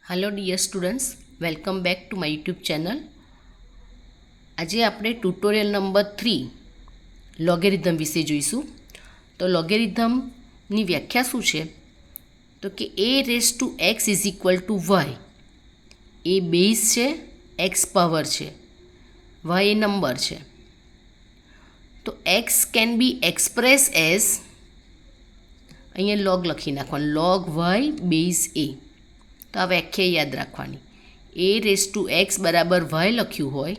Hello dear students, welcome back to my YouTube channel. आज આપણે tutorial number 3 logarithm વિશે જોઈશું। તો લોગેરિધમની વ્યાખ્યા શું છે? તો કે a raise to x is equal to y। એ બેઝ છે, x પાવર છે, y એ નંબર છે। તો x can be express as, અહીંયા log લખી નાખવાનું, log y બેઝ a। તો આ વ્યાખ્યા યાદ રાખવાની। a રેઝ ટુ એક્સ બરાબર y લખ્યું હોય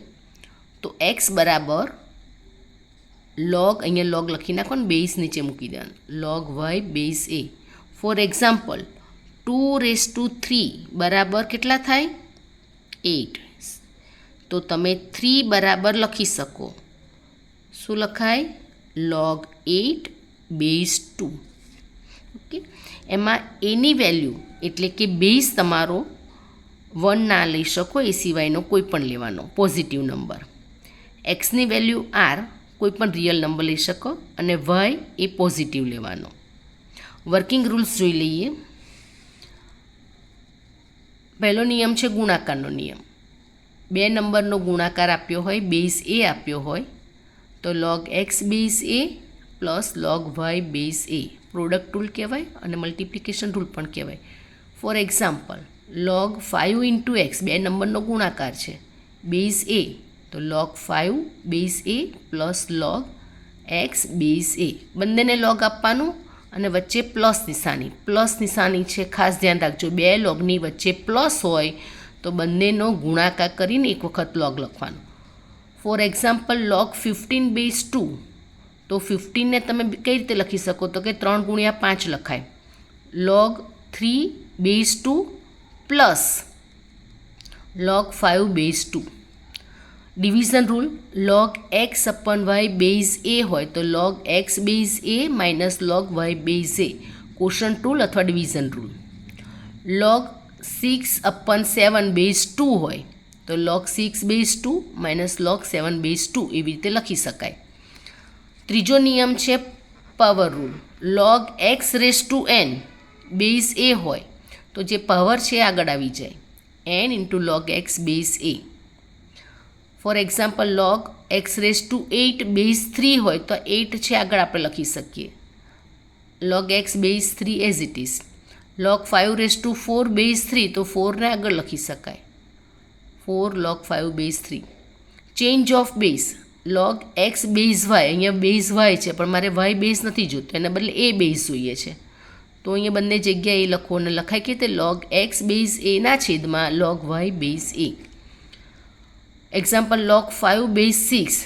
તો x બરાબર log, અહીંયા log લખી નાખો ને, બેઝ નીચે મૂકી દેવાનું, log y base a। For example 2 raise to 3 બરાબર કેટલા થાય? 8। તો તમે 3 બરાબર લખી શકો, શું લખાય? log 8 base 2। ઓકે, એમાં એની વેલ્યુ એટલે કે બેઝ તમારો 1 ના લઈ શકો, એ સિવાયનો કોઈ પણ લેવાનો પોઝિટિવ નંબર। એક્સની વેલ્યુ આર, કોઈ પણ રિયલ નંબર લઈ શકો, અને વાય એ પોઝિટિવ લેવાનો। વર્કિંગ રૂલ્સ જોઈ લઈએ। પહેલો નિયમ છે ગુણાકારનો નિયમ। બે નંબરનો ગુણાકાર આપ્યો હોય, બેઝ એ આપ્યો હોય, તો log x બેઝ એ પ્લસ log y બેઝ એ પ્રોડક્ટ રૂલ કહેવાય અને મલ્ટિપ્લિકેશન રૂલ પણ કહેવાય। Four example log 5 into x, બે નંબરનો ગુણાકાર છે, બેઝ એ, તો log 5 બેઝ એ પ્લસ log x બેઝ એ, બંનેને log આપવાનું અને વચ્ચે પ્લસ નિશાની છે, ખાસ ધ્યાન રાખજો। બે લોગની વચ્ચે પ્લસ હોય તો બંનેનો ગુણાકાર કરીને એક વખત log લખવાનું। ફોર એક્ઝામ્પલ log 15 બેઝ 2, તો 15ને તમે કઈ રીતે લખી શકો? તો કે 3 ગુણ્યા 5 લખાય, log 3 base 2 plus log 5 base 2। Division rule, log x upon y base a હોય તો log x base a minus log y base a, quotient rule અથવા division rule. log 6 upon 7 base 2 હોય તો log 6 base 2 minus log 7 base 2, એવી રીતે લખી શકાય। ત્રીજો નિયમ છે power rule. log x raise to n base a હોય તો જે પાવર છે આગળ આવી જાય, n into log x base A. For example log x raise to 8 base 3 હોય તો 8 છે આગળ આપણે લખી શકીએ, log x base 3 as it is. log 5 raise to 4 base 3 તો 4ને આગળ લખી શકાય, 4 log 5 base 3। Change of base, log x base y, અહીંયા બેઝ y છે પણ મારે y બેઝ નથી જોતો, એના બદલે a બેઝ જોઈએ છે, તો અહીંયા બંને જગ્યાએ એ લખો અને લખાય કે તે log x બેઝ a ના છેદમાં log y base a। Example log 5 base 6,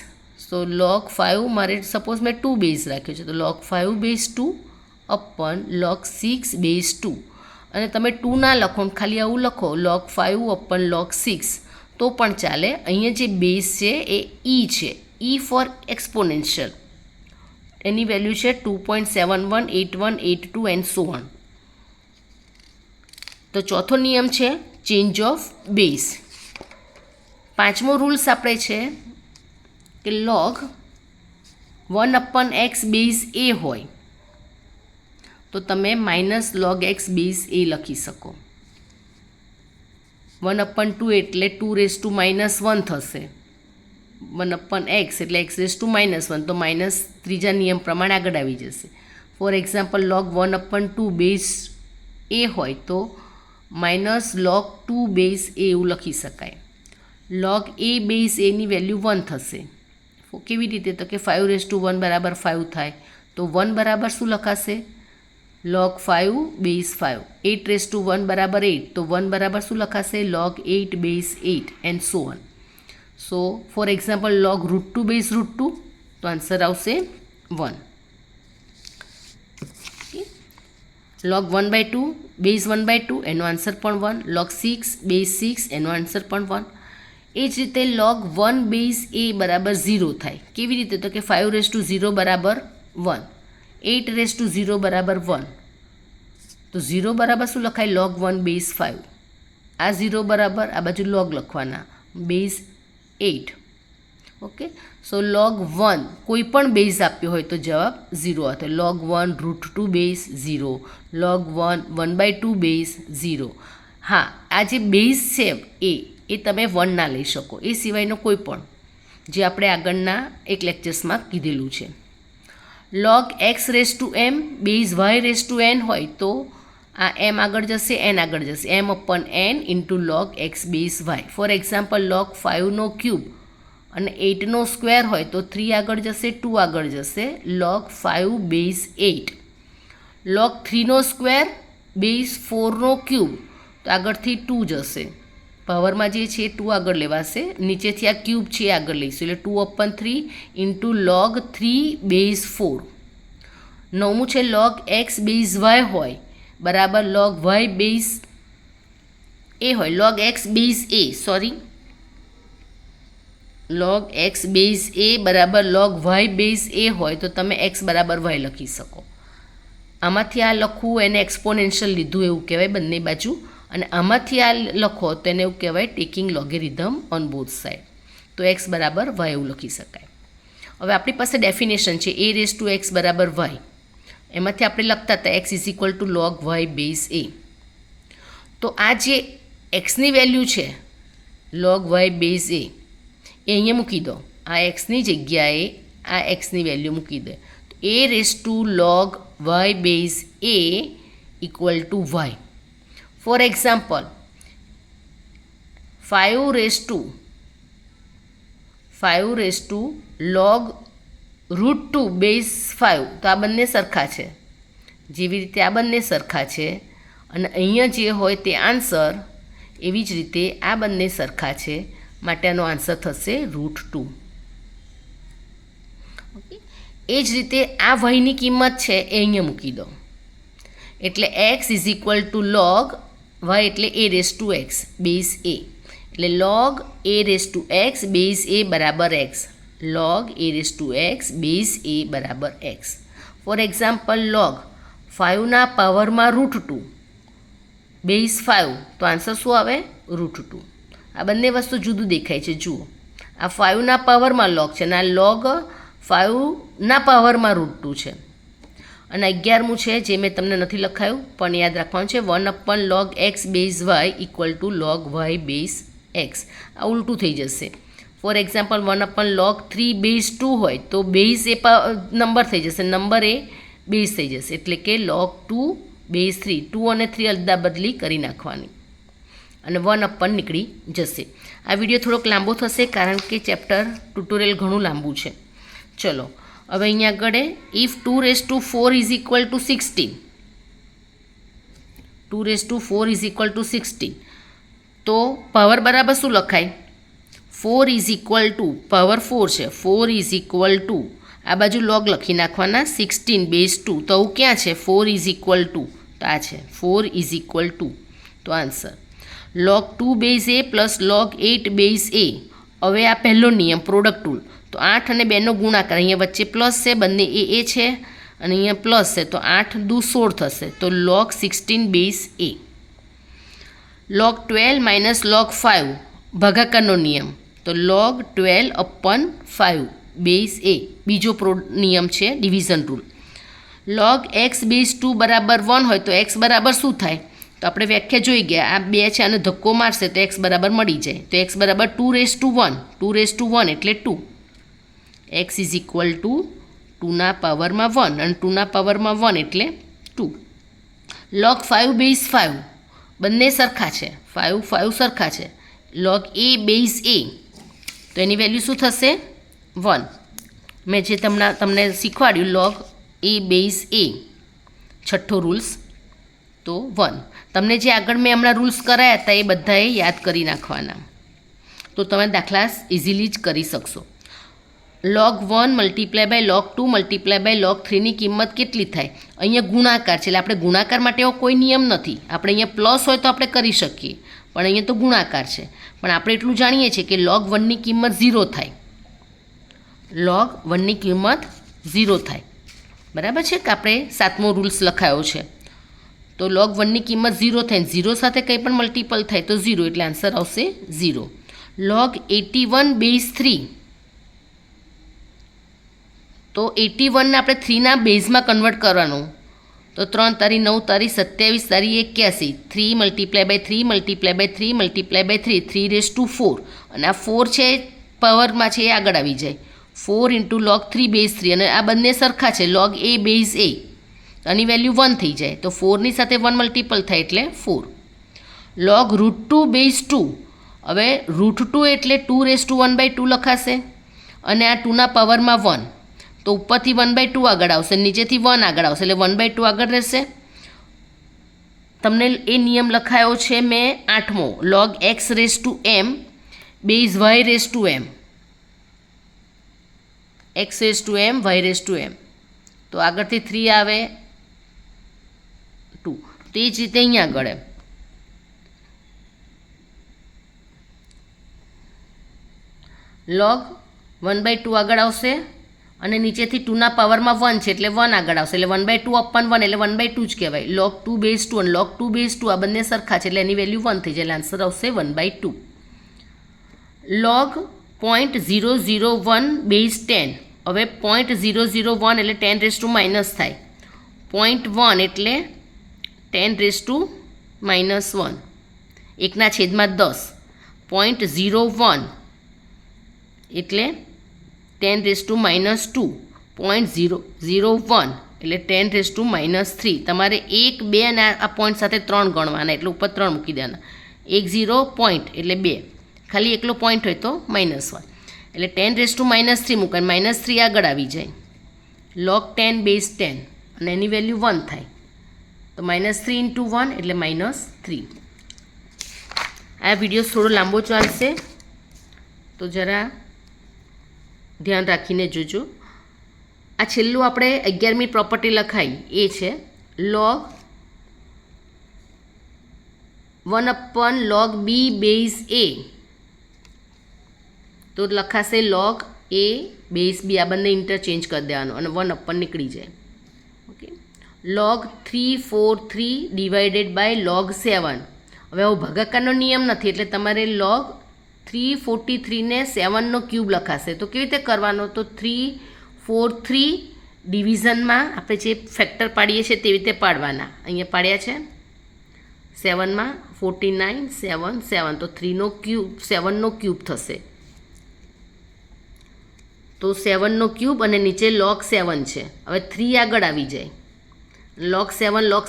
તો log 5 મારે સપોઝ મેં 2 બેઝ રાખ્યો છે તો log 5 બેઝ 2 અપન log 6 બેઝ 2, અને તમે 2 ના લખો ને ખાલી આવું લખો log 5 અપન log 6 તો પણ ચાલે। અહીંયા જે બેઝ છે એ e છે, e ફોર એક્સપોનેન્શિયલ, એની વેલ્યુ છે 2.71, 81, 82 એન્ડ સો ઓન। તો ચોથો નિયમ છે ચેન્જ ઓફ બેઝ। પાંચમો રૂલ્સ આપણે છે કે log 1 અપન x બેઝ એ હોય તો તમે માઇનસ log x બેઝ એ લખી શકો। 1 અપન 2 એટલે 2 રેઝ ટુ માઇનસ 1 થશે, 1 અપન x એટલે x રેઝ ટુ માઇનસ 1, તો માઇનસ ત્રીજા નિયમ પ્રમાણે આગળ આવી જશે। Four example log 1 અપન 2 base a હોય તો માઇનસ log 2 બેઝ એ એવું લખી શકાય। log a base any value 1 થશે, કેવી રીતે? તો કે 5 રેઝ ટુ 1 બરાબર 5 થાય, તો 1 બરાબર શું લખાશે? log 5 base 5। 8 રેઝ ટુ 1 બરાબર 8, તો 1 બરાબર શું લખાશે? log 8 base 8 and so on. So for example log root 2 base root 2, તો આન્સર આવશે 1। log 1/2 બેઝ 1/2, એનો આન્સર પણ 1। log 6 બેઝ 6, એનો આન્સર પણ 1। એ જ રીતે log 1 બેઝ એ બરાબર 0 થાય, કેવી રીતે? તો કે 5 રેઝ ટુ 0 બરાબર 1, 8 રેઝ ટુ 0 બરાબર 1, તો 0 બરાબર શું લખાય? log 1 base 5। આ 0 બરાબર આ બાજુ log લખવાના, બેઝ 8। ઓકે, સો log 1 કોઈ પણ બેઝ આપ્યો હોય તો જવાબ 0 હતો। log 1 root 2 base 0, log 1 1/2 base 0, હા, આ જે બેઝ છે એ તમે 1 ના લઈ શકો, એ સિવાયનો કોઈ પણ જે આપણે આગળના એક લેક્ચર્સમાં કીધેલું છે. log x raise to m base y raise to n હોય તો આ m આગળ જશે, n આગળ જશે, m upon n into log x base y. For example log 5નો ક્યુબ અને 8નો સ્ક્વેર હોય તો 3 આગળ જશે, 2 આગળ જશે, log 5 બેઝ 8. log 3નો સ્ક્વેર બેઝ 4નો ક્યુબ તો આગળથી 2 જશે, પાવરમાં જે છે 2 આગળ લેવાશે, નીચેથી આ ક્યુબ છે આગળ લઈશું એટલે 2 અપન 3 ઇન્ટુ log 3 બેઝ 4. 9મું છે log x બેઝ y હોય બરાબર log y બેઝ a હોય, log x base a log x base a બરાબર log y બેઝ a હોય તો તમે x બરાબર y લખી શકો. આમાંથી આ લખવું એને એક્સપોનેન્શિયલ લીધું એવું કહેવાય બંને બાજુ, અને આમાંથી આ લખો તો એને એવું કહેવાય taking logarithm on both side. તો x બરાબર y એવું લખી શકાય. હવે આપણી પાસે ડેફિનેશન છે a રેઝ ટુ x બરાબર y, એમાંથી આપણે લખતા હતા x is equal to log y base a. તો આ જે xની વેલ્યુ છે log y બેઝ a એ અહીંયા મૂકી દો, આ xની જગ્યાએ આ xની વેલ્યુ મૂકી દે તો a raise to log y base a equal to y. For example 5 raise to log root 2 base 5 તો આ બંને સરખા છે, જેવી રીતે આ બંને સરખા છે અને અહીંયા જે હોય તે આન્સર એવી જ રીતે આ બંને સરખા છે, માટે આનો આન્સર થશે રૂટ 2. ઓકે, એ જ રીતે આ વયની કિંમત છે એ અહીંયા મૂકી દો એટલે x is equal to log y એટલે a raise to x base a, એટલે log a raise to x base a બરાબર x, log a raise to x base a બરાબર x. ફોર એક્ઝામ્પલ log 5ના પાવરમાં root 2 base 5 તો answer શું આવે route 2. આ બંને વસ્તુ જુદું દેખાય છે, જુઓ આ 5ના પાવરમાં log છે અને આ log 5ના પાવરમાં રૂટ 2 છે. અને 11મું છે જે મેં તમને નથી લખાયું પણ યાદ રાખવાનું છે 1 અપન log x base y equal to log y base x. આ ઉલટું થઈ જશે. ફોર એક્ઝામ્પલ 1 અપન log 3 બેઝ 2 હોય તો બેઝ એ નંબર થઈ જશે, નંબર એ બેઝ થઈ જશે, એટલે કે log 2 બેઝ 3, 2 અને 3 અદલા બદલી કરી નાખવાની અને 1 અપન નીકળી જશે. આ વિડીયો થોડોક લાંબો થશે કારણ કે ચેપ્ટર ટ્યુટોરિયલ ઘણું લાંબુ છે. ચલો હવે અહીંયા આગળ if 2 raise to 4 is equal to 16, 2 raise to 4 is equal to 16 તો પાવર બરાબર શું લખાય 4 ઇઝ ઇક્વલ ટુ પાવર 4 છે, 4 ઇઝ ઇક્વલ ટુ આ બાજુ log લખી નાખવાના 16 બેઝ 2 તો આવું ક્યાં છે 4 ઇઝ ઇક્વલ ટુ તો આ છે 4 ઇઝ ઇક્વલ ટુ તો answer log 2 base a plus log 8 base a. હવે આ પહેલો નિયમ પ્રોડક્ટ રૂલ, તો 8 અને 2નો ગુણાકાર, અહીંયા વચ્ચે પ્લસ છે, બંને એ છે અને અહીંયા પ્લસ છે તો 8 દુ 16 થશે તો log 16 base a. log 12 minus log 5 ભાગાકારનો નિયમ તો log 12 અપન 5 બેઝ a. બીજો નિયમ છે division rule. log x base 2 બરાબર 1 હોય તો x બરાબર શું થાય તો આપણે વ્યાખ્યા જોઈ ગયા, આ 2 છે આને ધક્કો મારશે તો x બરાબર મળી જાય, તો x બરાબર 2 રેઝ ટુ 1, 2 રેઝ ટુ 1 એટલે 2, x ઇઝ ઇક્વલ ટુ 2ના પાવરમાં 1 અને 2ના પાવરમાં 1 એટલે 2. log 5 બેઝ 5 બંને સરખા છે, 5 સરખા છે, log a બેઝ a તો એની વેલ્યુ શું થશે 1. મેં જે તમને શીખવાડ્યું log a બેઝ a છઠ્ઠો રૂલ્સ તો 1. તમને જે આગળ મેં હમણાં રૂલ્સ કરાયા હતા એ બધાએ યાદ કરી નાખવાના તો તમે દાખલા ઇઝીલી જ કરી શકશો. log 1 multiply by log 2 multiply by log 3ની કિંમત કેટલી થાય, અહીંયા ગુણાકાર છે એટલે આપણે ગુણાકાર માટે એવો કોઈ નિયમ નથી, આપણે અહીંયા પ્લસ હોય તો આપણે કરી શકીએ પણ અહીંયા તો ગુણાકાર છે. પણ આપણે એટલું જાણીએ છીએ કે log 1ની કિંમત 0 થાય, log 1ની કિંમત 0 થાય, બરાબર છે કે આપણે 7મો રૂલ્સ લખાયો છે તો log 1ની કિંમત 0 થાય, 0 સાથે કંઈ પણ મલ્ટિપલ થાય તો 0 એટલે આન્સર આવશે 0. log 81 બેઝ 3 તો 81ને આપણે 3ના બેઝમાં કન્વર્ટ કરવાનું તો 3 તારી 9 તારી 27 તારી 81, 3 multiply by 3 multiply by 3 multiply by 3, 3⁴ અને આ 4 છે પાવરમાં છે એ આગળ આવી જાય, 4 × log 3 બેઝ 3, અને આ બંને સરખા છે log a બેઝ a, આની વેલ્યુ 1 થઈ જાય, તો 4ની સાથે 1 મલ્ટિપલ થાય એટલે 4. log √2 બેઝ 2, હવે √2 એટલે 2⁻1/2 લખાશે, અને આ 2ના પાવરમાં 1, તો ઉપરથી 1/2 આગળ આવશે, નીચેથી 1 આગળ આવશે, એટલે 1/2 આગળ રહેશે. તમને એ નિયમ લખાયો છે મેં 8મો, log x⁻m base y⁻m, x⁻m y⁻m, તો આગળથી 3 આવે 2. તે જ રીતે અહીંયા આગળ log 1/2 આગળ આવશે, અને નીચેથી 2ના પાવરમાં 1 છે એટલે 1 આગળ આવશે, એટલે 1/2 અપન 1 એટલે 1/2 જ કહેવાય. log 2 બેઝ 2 અને log 2 બેઝ 2 આ બંને સરખા છે એટલે એની વેલ્યુ 1 થઈ જાય, એટલે આન્સર આવશે 1/2. log 0.001 બેઝ 10, હવે 0.001 એટલે 10⁻⁻ થાય, 0.1 એટલે 10⁻⁻1, 1/10, 0.01 એટલે 10⁻², 0.001 એટલે 10⁻3. તમારે 1, 2 અને આ પોઈન્ટ સાથે 3 ગણવાના, એટલે ઉપર 3 મૂકી દેવાના, 10 પોઈન્ટ એટલે 2, ખાલી એકલો પોઈન્ટ હોય તો -1, એટલે 10⁻³ મૂકવાનું, -3 આગળ આવી જાય, log 10 બેઝ 10, અને એની વેલ્યુ 1 થાય, તો -3 × 1 એટલે -3. આ વિડીયો થોડો લાંબો ચાલશે, તો જરા ધ્યાન રાખીને જોજો. આ છેલ્લું આપણે 11મી પ્રોપર્ટી લખાઈ એ છે log 1/log b base a, તો લખાશે log a બેઝ b, આ બંને ઇન્ટરચેન્જ કરી દેવાનો અને 1/ નીકળી જાય. Okay, log 343 divided by log 7, હવે આવો ભાગાકારનો નિયમ નથી એટલે તમારે log 343 ને 7નો ક્યુબ લખાશે, તો કેવી રીતે કરવાનો, તો 343 ડિવિઝનમાં આપણે જે ફેક્ટર પાડીએ છીએ તેવી રીતે પાડવાના, અહીંયા પાડ્યા છે 7માં 49 7 7, તો 3નો ક્યુબ 7નો ક્યુબ થશે, તો 7નો ક્યુબ અને નીચે log 7 છે, હવે 3 આગળ આવી જાય, log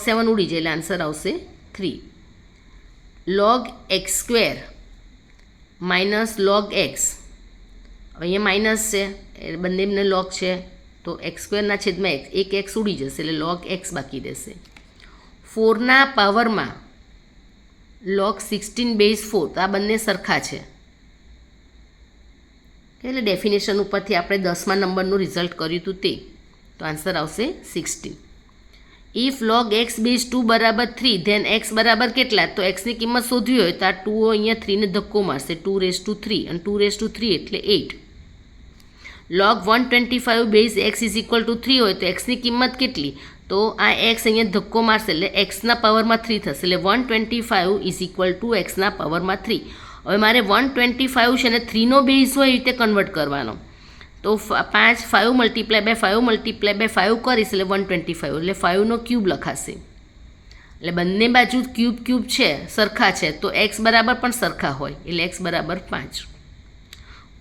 7 ઉડી જાય એટલે આન્સર આવશે 3. log x² -log x, હવે અહીંયા માઇનસ છે એ બંનેને log છે, તો x² ના છેદમાં એક x ઉડી જશે એટલે log x બાકી રહેશે. 4ના પાવરમાં log 16 બેઝ 4, તો આ બંને સરખા છે, એટલે ડેફિનેશન ઉપરથી આપણે 10મા નંબરનું રિઝલ્ટ કર્યું હતું તે, તો આન્સર આવશે 16. ઇફ log x બેઝ 2 બરાબર 3, ધેન x બરાબર કેટલા, તો xની કિંમત શોધવી હોય તો આ 2 અહીંયા 3ને ધક્કો મારશે, 2�3, અને 2�3 એટલે 8. log 125 બેઝ x = 3 હોય તો xની કિંમત કેટલી, તો આ x અહીંયા ધક્કો મારશે એટલે xના પાવરમાં 3 થશે, એટલે 125 = xના પાવરમાં 3. હવે મારે 125 છે ને 3નો બેઝ હોય એ રીતે કન્વર્ટ કરવાનો, તો 5 મલ્ટીપ્લાય બાય 5 કરીશ એટલે 125, એટલે 5નો ક્યુબ લખાશે, એટલે બંને બાજુ ક્યુબ છે સરખા છે, તો x બરાબર પણ સરખા હોય એટલે x બરાબર 5.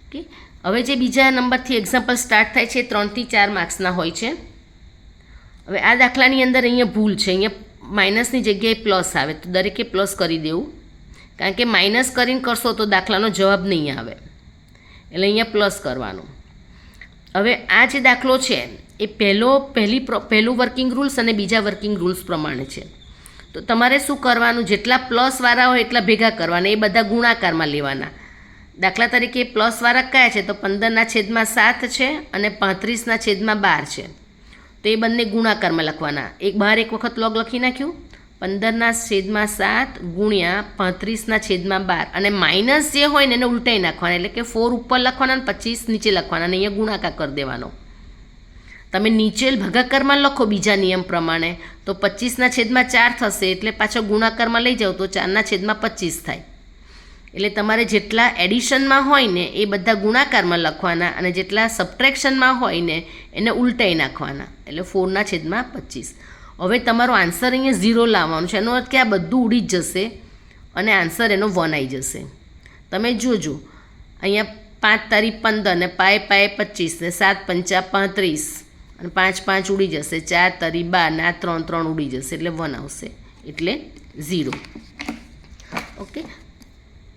ઓકે, હવે જે બીજા નંબરથી એક્ઝામ્પલ સ્ટાર્ટ થાય છે 3 થી 4 માર્ક્સના હોય છે. હવે આ દાખલાની અંદર અહીંયા ભૂલ છે, અહીંયા માઇનસની જગ્યાએ પ્લસ આવે, તો દરેકે પ્લસ કરી દેવું, કારણ કે માઇનસ કરીને કરશો તો દાખલાનો જવાબ નહીં આવે, એટલે અહીંયા પ્લસ કરવાનું. હવે આ જે દાખલો છે એ પહેલું વર્કિંગ રૂલ્સ અને બીજા વર્કિંગ રૂલ્સ પ્રમાણે છે, તો તમારે શું કરવાનું, જેટલા પ્લસવાળા હોય એટલા ભેગા કરવાના, એ બધા ગુણાકારમાં લેવાના. દાખલા તરીકે પ્લસવાળા કયા છે, તો 15/7 છે અને 35/12 છે, તો એ બંને ગુણાકારમાં લખવાના. બહાર એક વખત log લખી નાખ્યું, 15/7 ગુણ્યા 35/12, અને માઇનસ જે હોય ને એને ઉલટાઈ નાખવાના, એટલે કે 4 ઉપર લખવાના અને 25 નીચે લખવાના, અને અહીંયા ગુણાકાર કરી દેવાનો. તમે નીચે ભાગાકારમાં લખો બીજા નિયમ પ્રમાણે તો 25/4 થશે, એટલે પાછો ગુણાકારમાં લઈ જાઓ તો 4/25 થાય. એટલે તમારે જેટલા એડિશનમાં હોય ને એ બધા ગુણાકારમાં લખવાના, અને જેટલા સબટ્રેક્શનમાં હોય ને એને ઉલટાઈ નાખવાના, એટલે 4/25. હવે તમારો આન્સર અહીંયા 0 લાવવાનો છે, એનો અર્થ કે આ બધું ઉડી જ જશે અને આન્સર એનો 1 આવી જશે. તમે જોજો અહીંયા 5 તારી 15 ને પાય 25 ને 7 પંચા 35 અને 5 ઉડી જશે, 4 તારી 12 ને આ 3 ઉડી જશે એટલે 1 આવશે, એટલે 0. ઓકે,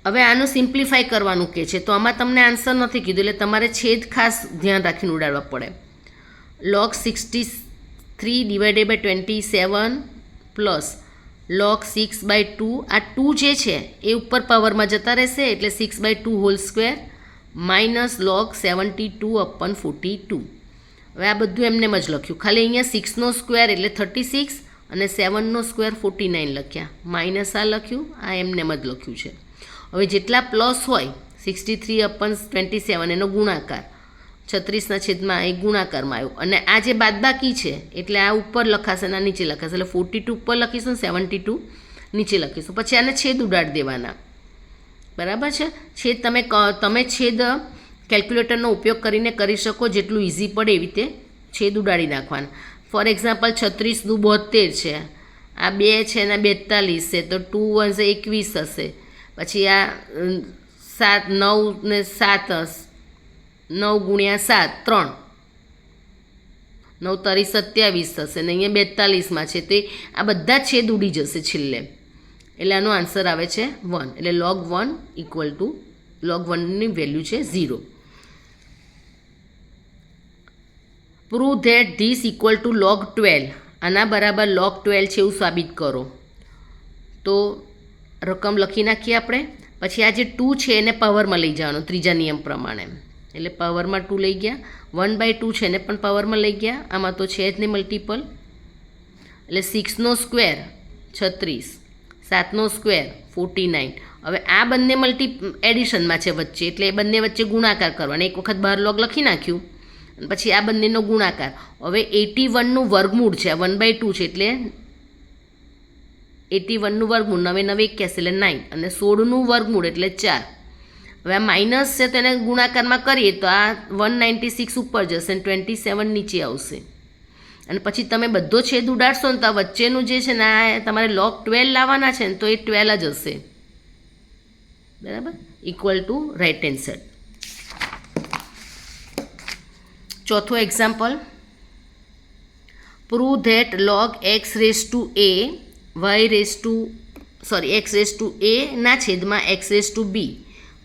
હવે આનું સિમ્પ્લિફાય કરવાનું કે છે, તો આમાં તમને આન્સર નથી કીધું એટલે તમારે છેદ ખાસ ધ્યાન રાખીને ઉડાડવા પડે. log 63 divided by 27 plus log 6/2, આ 2 જે છે એ ઉપર પાવરમાં જતા રહેશે એટલે 6/2 હોલ સ્ક્વેર માઇનસ log 72/42. હવે આ બધું એમને જ લખ્યું, ખાલી અહીંયા 6નો સ્ક્વેર એટલે 36 અને 7નો સ્ક્વેર 49 લખ્યા, માઇનસ આ લખ્યું, આ એમને જ લખ્યું છે. હવે જેટલા પ્લસ હોય 63/27 એનો ગુણાકાર 36ના છેદમાં એ ગુણાકારમાં આવ્યો, અને આ જે બાદબાકી છે એટલે આ ઉપર લખાશે અને નીચે લખાશે, એટલે 42 ઉપર લખીશું, 72 નીચે લખીશું. પછી આને છેદ ઉડાડી દેવાના, બરાબર છે. છેદ તમે છેદ કેલ્ક્યુલેટરનો ઉપયોગ કરીને કરી શકો, જેટલું ઇઝી પડે એવી રીતે છેદ ઉડાડી નાખવાના. ફોર એક્ઝામ્પલ 36 દુ 72 છે, આ 2 છે ને 42 છે, તો 2 1 21 હશે. પછી આ 7 9 ને 7 9 ગુણ્યા 7 3 9 તારી 27 થશે ને અહીંયા 42માં છે, તો આ બધા છેદ ઉડી જશે છેલ્લે, એટલે આનો આન્સર આવે છે 1. એટલે log 1 ઇક્વલ ટુ log 1ની વેલ્યુ છે 0. Prove that this equal to log 12, આના બરાબર log 12 છે એવું સાબિત કરો. તો રકમ લખી નાખીએ આપણે. પછી આ જે 2 છે એને પાવરમાં લઈ જવાનો ત્રીજા નિયમ પ્રમાણે, એટલે પાવરમાં 2 લઈ ગયા, 1/2 છે એને પણ પાવરમાં લઈ ગયા, આમાં તો છે જ નહીં મલ્ટિપલ, એટલે 6નો સ્ક્વેર 36, 7નો સ્ક્વેર 49. હવે આ બંને એડિશનમાં છે વચ્ચે, એટલે એ બંને વચ્ચે ગુણાકાર કરવાનો. એક વખત બહાર લોગ લખી નાખ્યું અને પછી આ બંનેનો ગુણાકાર. હવે 81નું વર્ગમૂળ છે, 1/2 છે એટલે 81નું વર્ગમૂળ 9 9 81 એટલે 9, અને 16નું વર્ગમૂળ એટલે 4. હવે આ માઇનસ છે તો એને ગુણાકારમાં કરીએ તો આ 196 ઉપર જશે અને 27 નીચે આવશે. અને પછી તમે બધો છેદ ઉડાડશો ને તો આ વચ્ચેનું જે છે ને આ તમારે log 12 લાવવાના છે ને, તો એ 12 જ હશે, બરાબર, equal to right hand side. ચોથો example, prove that log x raise to a x raise to a ના છેદમાં x raise to b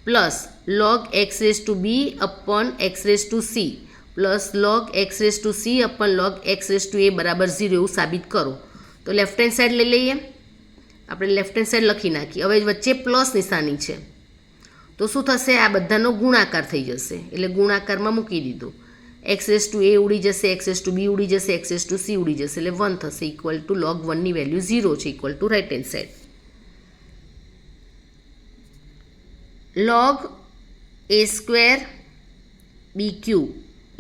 plus log x raise to b upon x raise to c plus log x raise to c upon log x raise to a બરાબર 0 એવું સાબિત કરો. તો left hand side લઈ લઈએ, આપણે લેફ્ટ હેન્ડ સાઈડ લખી નાખીએ. હવે વચ્ચે પ્લસ નિશાની છે તો શું થશે, આ બધાનો ગુણાકાર થઈ જશે, એટલે ગુણાકારમાં મૂકી દીધું. x રેઝ ટુ a ઉડી જશે, x રેઝ ટુ b ઉડી જશે, x રેઝ ટુ c ઉડી જશે, એટલે 1 થશે, ઇક્વલ ટુ log 1ની વેલ્યુ 0 છે, equal to right hand side. log a square b cube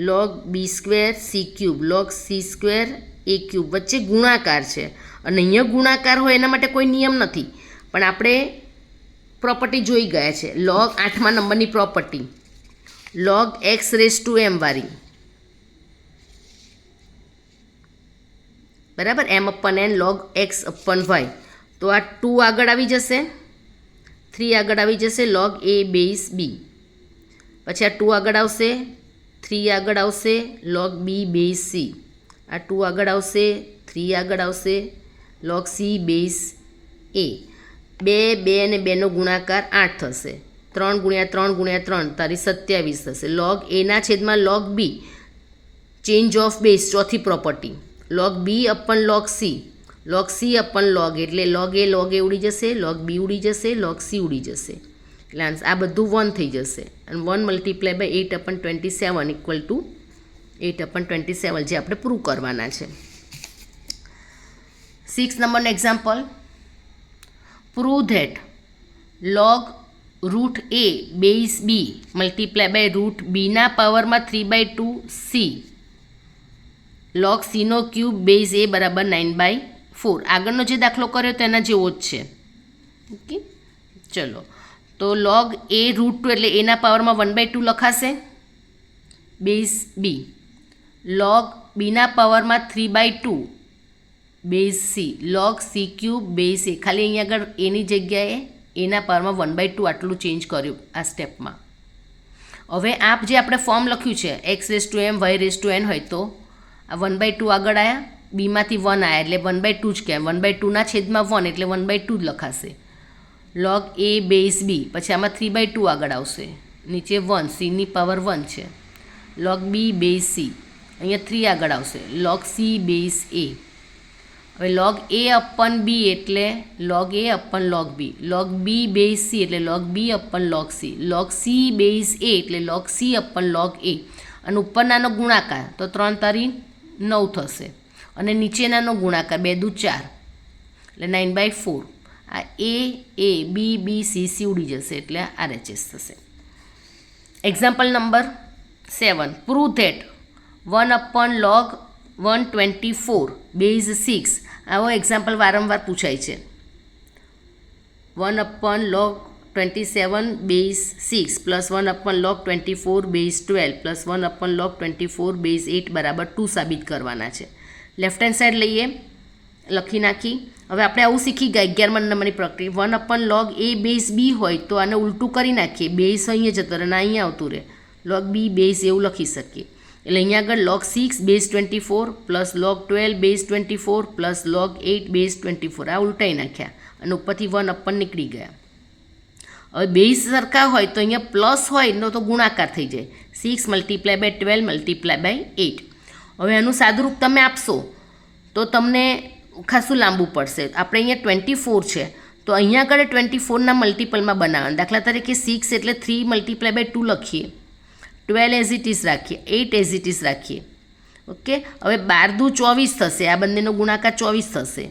log b square c cube log c square a cube વચ્ચે ગુણાકાર છે, અને અહીંયા ગુણાકાર હોય એના માટે કોઈ નિયમ નથી, પણ આપણે પ્રોપર્ટી જોઈ ગયા છે. log 8મા નંબરની property log x raise to m વાળી, બરાબર, m upon n log x upon y. તો આ 2 આગળ આવી જશે, 3 આગળ આવી જશે, log a બેઝ b. પછી આ 2 આગળ આવશે, 3 આગળ આવશે, log b બેઝ c. આ 2 આગળ આવશે, 3 આગળ આવશે, log c બેઝ a. 2 2 અને 2નો ગુણાકાર 8 થશે, 3 ગુણ્યા 3 ગુણ્યા 3 તારી 27 થશે. log a ના છેદમાં log b, change of base ચોથી property, log b upon log c, log c upon log એટલે log a ઉડી જશે, log b ઉડી જશે, log c ઉડી જશે, એટલે આ બધું 1 થઈ જશે. અને 1 મલ્ટીપ્લાય બાય 8/27 ઇક્વલ ટુ 8/27, જે આપણે પ્રૂવ કરવાના છે. 6 નંબરનું example, prove that log root a base b multiply by root b ના પાવરમાં 3/2 c log c નો ક્યુબ બેઝ a બરાબર 9/4. આગળનો જે દાખલો કર્યો તો એના જેવો જ છે. ઓકે, ચલો, તો log a રૂટ 2 એટલે એના પાવરમાં 1/2 લખાશે બેઝ b, log b ના પાવરમાં 3/2 base c log c cube base a, ખાલી અહીંયા આગળ એની જગ્યાએ એના પાવરમાં 1/2 આટલું ચેન્જ કર્યું આ સ્ટેપમાં. હવે આપ જે આપણે ફોર્મ લખ્યું છે x⁻m y⁻n હોય તો આ 1/2 આગળ આવ્યા, બીમાંથી 1 આવ્યા એટલે 1/2 જ કહેવાય. 1/2 ના છેદમાં 1 એટલે 1/2 જ લખાશે. log a બેઝ બી, પછી આમાં 3/2 આગળ આવશે, નીચે 1, સીની પાવર 1 છે. log b બેઝ સી, અહીંયા 3 આગળ આવશે, log c બેઝ એ. હવે log a અપન બી એટલે log a અપન log b, log b base C એટલે log b upon log c, log c base a એટલે log c upon log a. અને ઉપરનાનો ગુણાકાર તો 3 તારી 9 થશે, અને નીચેનાનો ગુણાકાર 2 દુ 4 એટલે 9/4. આ a b b c c ઉડી જશે એટલે RHS થશે. Example number 7, prove that 1 log 124 base 6. આવો એક્ઝામ્પલ વારંવાર પૂછાય છે. 1 log 27 base 6 plus 1 log 24 base 12 plus 1 log 24 base 8 બરાબર 2 સાબિત કરવાના છે. લેફ્ટ હેન્ડ સાઈડ લઈએ, લખી નાખી. હવે આપણે આવું શીખી ગયા 11મા નંબરની પ્રક્રિયા. 1 log a બેઝ b હોય તો આને ઉલટું કરી નાખીએ, બેઝ અહીંયા જતો રહે અને અહીંયા આવતું રહે, log b બેઝ એવું લખી શકીએ. એટલે અહીંયા આગળ log 6 base 24 plus log 12 base 24 plus log 8 base 24 આ ઉલટાઈ નાખ્યા અને ઉપરથી 1 નીકળી ગયા. હવે બેઝ સરખા હોય તો અહીંયા પ્લસ હોય તો ગુણાકાર થઈ જાય, 6 × 12 × 8. હવે આનું સાદુરૂપ તમે આપશો તો તમને ખાસું લાંબુ પડશે. આપણે અહીંયા 24 છે તો અહીંયા આગળ 24ના મલ્ટિપલમાં બનાવવાનું. દાખલા તરીકે 6 એટલે 3 × 2 લખીએ, 12 એઝ ઇટ ઇઝ રાખીએ, 8 એઝ ઇટ ઇઝ રાખીએ. ઓકે, હવે 12 દુ 24 થશે, આ બંનેનો ગુણાકાર 24 થશે,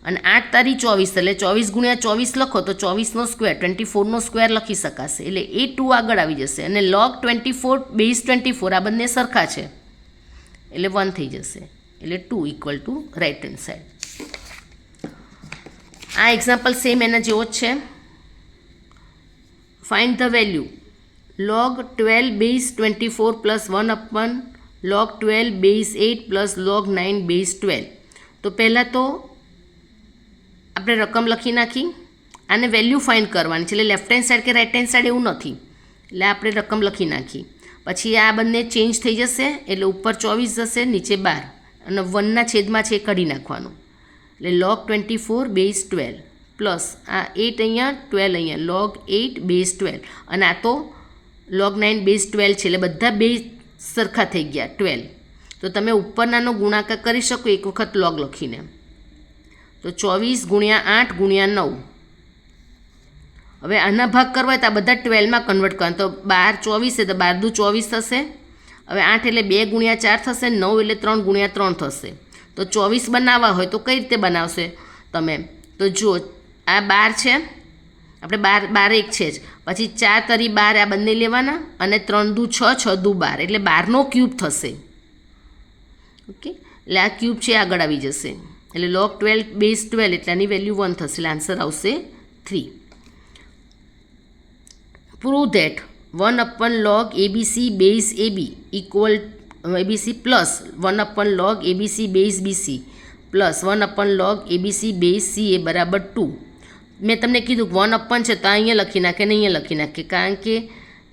અને 8 તારી 24 એટલે 24 × 24 લખો તો 24નો સ્ક્વેર 24નો સ્ક્વેર લખી શકાશે. એટલે એ 2 આગળ આવી જશે, અને log 24 બેઝ 24 આ બંને સરખા છે એટલે 1 થઈ જશે. એટલે 2 = રાઇટ હેન્ડ સાઈડ. આ એક્ઝામ્પલ સેમ એના જેવો જ છે. Find the value log 12 base 24 plus 1 log 12 base 8 plus log 9 base 12. તો પહેલાં તો આપણે રકમ લખી નાખી, આને વેલ્યુ ફાઇન્ડ કરવાની છે. એટલે લેફ્ટ હેન્ડ સાઈડ કે રાઇટ હેન્ડ સાઈડ એવું નથી, એટલે આપણે રકમ લખી નાખી. પછી આ બંને ચેન્જ થઈ જશે એટલે ઉપર 24 જશે, નીચે 12, અને 1ના છેદમાં છે એ કાઢી નાખવાનું. એટલે log 24 બેઝ 12 પ્લસ આ 8 અહીંયા 12 અહીંયા log 8 બેઝ 12, અને આ તો log 9 બેઝ 12 છે એટલે બધા બેઝ સરખા થઈ ગયા 12. તો તમે ઉપરનાનો ગુણાકાર કરી શકો એક વખત log લખીને. તો 24 × 8 × 9. હવે આના ભાગ કરવા તો આ બધા 12માં કન્વર્ટ કરવાના. તો 12 24 છે તો 12 દુ 24 થશે. હવે 8 એટલે 2 × 4 થશે, 9 એટલે 3 × 3 થશે. તો 24 બનાવવા હોય તો કઈ રીતે બનાવશે તમે? તો જો આ 12 છે, આપણે 12 એક છે જ, પછી 4 તરી 12 આ બંને લેવાના, અને 3 દુ 6 6 દુ 12 એટલે 12નો ક્યુબ થશે. ઓકે, એટલે આ ક્યુબ છે આગળ આવી જશે. એટલે log 12 બેઝ 12 એટલે આની વેલ્યુ 1 થશે, એટલે આન્સર આવશે 3. Prove that 1 log abc base ab equal abc plus 1 log abc base bc plus 1 log abc base ca બરાબર 2. મેં તમને કીધું 1 છે તો અહીંયા લખી નાખે ને અહીંયા લખી નાખીએ, કારણ કે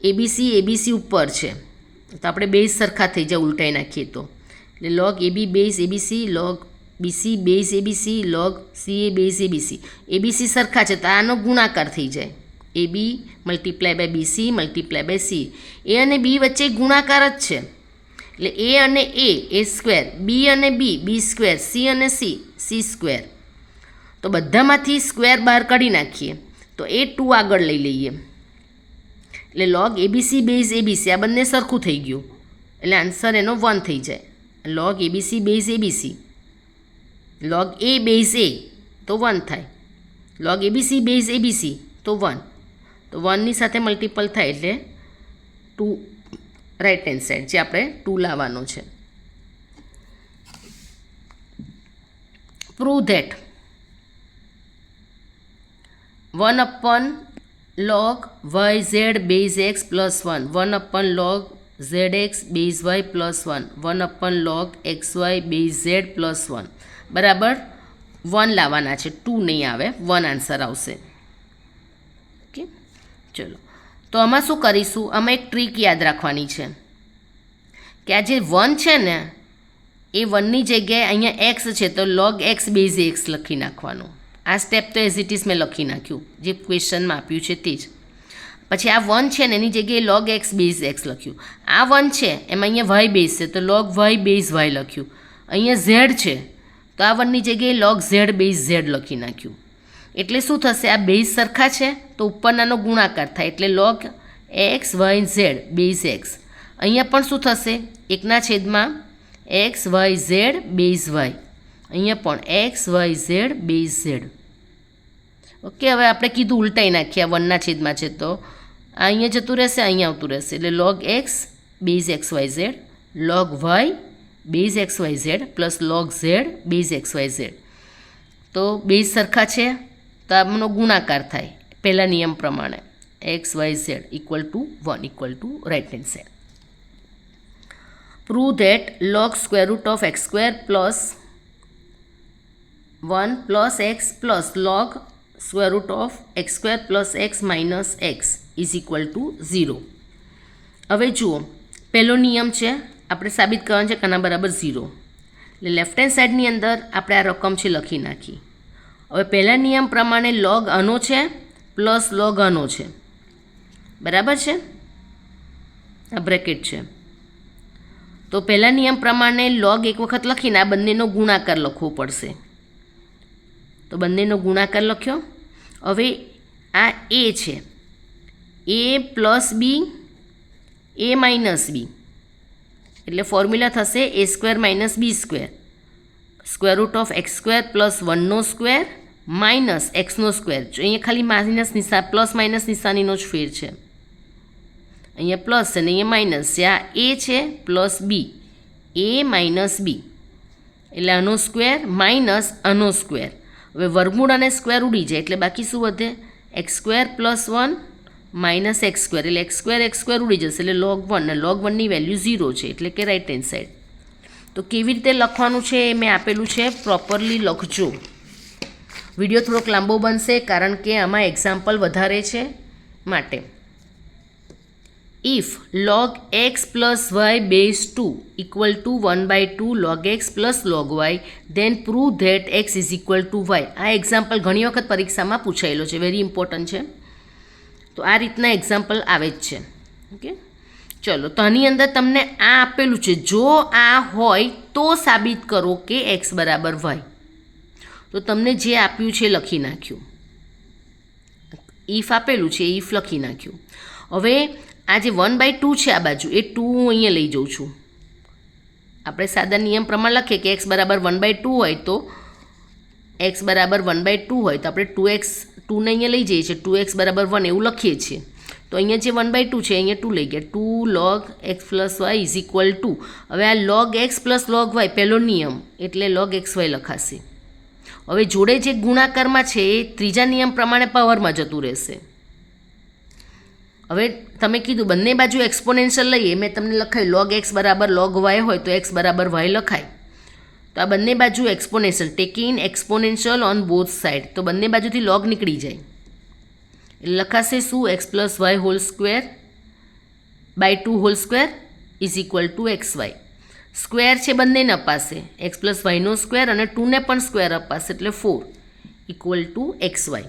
abc ઉપર છે તો આપણે બેઝ સરખા થઈ જાય ઉલટાઈ નાખીએ તો. એટલે log ab base abc, log bc base abc, log ca base abc સરખા છે તો આનો ગુણાકાર થઈ જાય, ab × bc × c. a અને b વચ્ચે ગુણાકાર જ છે એટલે a અને a સ્ક્વેર, b અને b સ્ક્વેર, c અને c સ્ક્વેર. તો બધામાંથી સ્ક્વેર બહાર કાઢી નાખીએ તો એ 2 આગળ લઈ લઈએ. એટલે log abc બેઝ abc આ બંને સરખું થઈ ગયું એટલે આન્સર એનો 1 થઈ જાય. log abc base abc, log a base a તો 1 થાય, log abc બેઝ abc તો 1, તો 1ની સાથે મલ્ટિપલ થાય એટલે 2 રાઇટ હેન્ડ સાઈડ જે આપણે 2 લાવવાનો છે. Prove that 1 log yz base x plus 1, 1 log zx base y plus 1, 1 log xy base z plus 1 બરાબર 1 લાવવાના છે, 2 નહીં આવે, 1 આન્સર આવશે. ઓકે, ચલો. તો આમાં શું કરીશું, આમાં એક ટ્રીક યાદ રાખવાની છે કે આ જે 1 છે ને એ 1ની જગ્યાએ અહીંયા એક્સ છે તો log x બેઝ એક્સ લખી નાખવાનું. આ સ્ટેપ તો એઝ ઇટ ઇઝ મેં લખી નાખ્યું, જે ક્વેશ્ચનમાં આપ્યું છે તે જ. પછી આ 1 છે ને એની જગ્યાએ log x બેઝ એક્સ લખ્યું. આ 1 છે એમાં અહીંયા y બેઝ છે તો log y બેઝ y લખ્યું. અહીંયા z છે તો આ 1ની જગ્યાએ log z બેઝ z લખી નાખ્યું. એટલે શું થશે, આ બેઝ સરખા છે તો ઉપરનાનો ગુણાકાર થાય એટલે log x y z base x. અહીંયા પણ શું થશે, 1/x y z base y. અહીંયા પણ x y z base z. Okay, હવે આપણે કીધું ઉલટાઈ નાખીએ, 1/માં છે તો આ અહીંયા જતું રહેશે, અહીંયા આવતું રહેશે એટલે log x base x y z log y base x y z plus log z base x y z. તો બેઝ સરખા છે તો આમનો ગુણાકાર થાય પહેલા નિયમ પ્રમાણે, x y z equal to 1 equal to right hand side. Prove that log square root of x square plus 1 plus x plus log square root of x square plus x minus x is equal to 0. હવે જુઓ, પહેલો નિયમ છે આપણે સાબિત કરવાનું છે કે આના બરાબર 0. એટલે લેફ્ટ હેન્ડ સાઈડની અંદર આપણે આ રકમ છે લખી નાખી. હવે પહેલા નિયમ પ્રમાણે log આનો છે પ્લસ log આનો છે, બરાબર છે, આ બ્રેકેટ છે. તો પહેલા નિયમ પ્રમાણે log એક વખત લખીને આ બંનેનો ગુણાકાર લખવો પડશે. તો બંનેનો ગુણાકાર લખ્યો. હવે આ a છે, a plus b a minus b એટલે ફોર્મ્યુલા થશે a square minus b square square root of x square plus 1નો સ્ક્વેર માઇનસ એક્સનો સ્ક્વેર. જો અહીંયા ખાલી માઇનસ નિશાન પ્લસ માઇનસ નિશાનીનો જ ફેર છે, અહીંયા પ્લસ છે ને અહીંયા માઇનસ છે. આ a છે plus b a minus b એટલે આનો સ્ક્વેર માઇનસ આનો સ્ક્વેર. હવે વર્ગમૂળ અને સ્ક્વેર ઉડી જાય એટલે બાકી શું વધે, x square plus 1 minus x square એટલે એક્સ સ્ક્વેર ઉડી જશે એટલે log 1 અને log 1ની વેલ્યુ 0 છે એટલે કે રાઇટ હેન્ડ સાઈડ. તો કેવી રીતે લખવાનું છે એ મેં આપેલું છે, પ્રોપરલી લખજો. વિડીયો થોડોક લાંબો બનશે કારણ કે આમાં એક્ઝામ્પલ વધારે છે માટે. If log x plus y base 2 equal to 1/2 log x plus log y then prove that x is equal to y. આ એક્ઝામ્પલ ઘણી વખત પરીક્ષામાં પૂછાયેલો છે, વેરી ઇમ્પોર્ટન્ટ છે. તો આ રીતના એક્ઝામ્પલ આવે જ છે. ઓકે, ચલો. તો આની અંદર તમને આ આપેલું છે, જો આ હોય તો સાબિત કરો કે x બરાબર y. તો તમને જે આપ્યું છે લખી નાખ્યું, ઇફ આપેલું છે ઇફ લખી નાખ્યું. હવે આ જે 1/2 છે આ બાજુ એ 2 હું અહીંયા લઈ જાઉં છું. આપણે સાદા નિયમ પ્રમાણે લખીએ કે x બરાબર 1/2 હોય તો x બરાબર 1/2 હોય તો આપણે 2ને અહીંયા લઈ જઈએ છીએ, 2x બરાબર 1 એવું લખીએ છીએ. તો અહીંયા જે 1/2 છે અહીંયા 2 લઈ ગયા, 2 log x plus y is equal two. હવે આ log x plus log y પહેલો નિયમ એટલે log xy લખાશે. હવે જોડે જે ગુણાકારમાં છે એ ત્રીજા નિયમ પ્રમાણે પાવરમાં જતું રહેશે. હવે તમે કીધું બંને બાજુ એક્સપોનેન્શિયલ લઈએ, મેં તમને લખાયું log x બરાબર log y હોય તો x બરાબર y લખાય. તો આ બંને બાજુ exponential, taking exponential on both side, તો બંને બાજુથી log નીકળી જાય એટલે લખાશે શું, x plus y whole square by 2 whole square is equal to xy. Square છે બંનેને અપાશે, x પ્લસ yનો સ્ક્વેર અને 2ને પણ સ્ક્વેર અપાશે એટલે 4 equal to xy.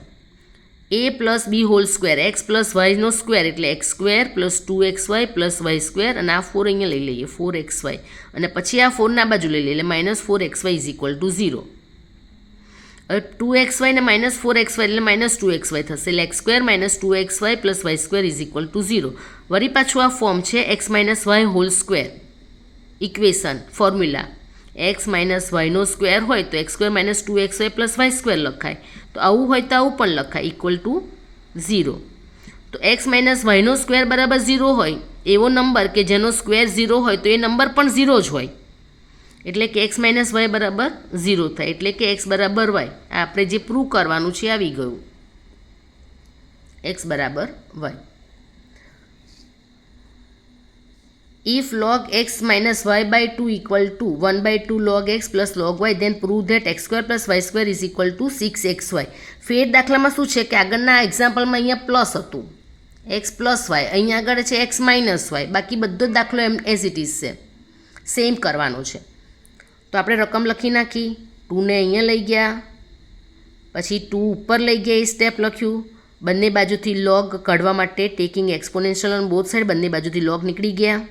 a plus b whole square x plus yનો સ્ક્વેર એટલે x square plus 2xy plus y square અને આ 4 અહીંયા લઈ લઈએ 4xy અને પછી આ 4 ના બાજુ લઈ લઈએ એટલે minus 4xy is equal to 0. હવે 2xy ને માઇનસ 4xy એટલે માઇનસ 2xy થશે એટલે x square minus 2xy plus y square is equal to 0. વળી પાછું આ ફોર્મ છે x minus y whole square equation formula, x minus yનો સ્ક્વેર હોય તો x square minus 2xy plus y square લખાય, તો આવું હોય તો આવું પણ લખાય ઇક્વલ ટુ 0. તો x માઇનસ yનો સ્ક્વેર બરાબર 0 હોય એવો નંબર કે જેનો સ્ક્વેર 0 હોય તો એ નંબર પણ 0 જ હોય એટલે કે x માઇનસ y બરાબર 0 થાય એટલે કે x બરાબર y. આપણે જે પ્રૂવ કરવાનું છે આવી ગયું, x બરાબર y. If log x minus y by 2 equal to 1 by 2 log x plus log y, then prove that x square plus y square is equal to 6xy. ફેર દાખલામાં શું છે કે આગળના એક્ઝામ્પલમાં અહીંયા પ્લસ હતું, એક્સ પ્લસ વાય, અહીંયા આગળ છે એક્સ માઇનસ વાય, બાકી બધો જ દાખલો એમ એઝ ઇટ ઇઝ છે, સેમ કરવાનો છે. તો આપણે રકમ લખી નાખી, 2ને અહીંયા લઈ ગયા, પછી 2 ઉપર લઈ ગયા, એ સ્ટેપ લખ્યું. બંને બાજુથી લોગ કાઢવા માટે taking exponential on both side, બંને બાજુથી લોગ નીકળી ગયા.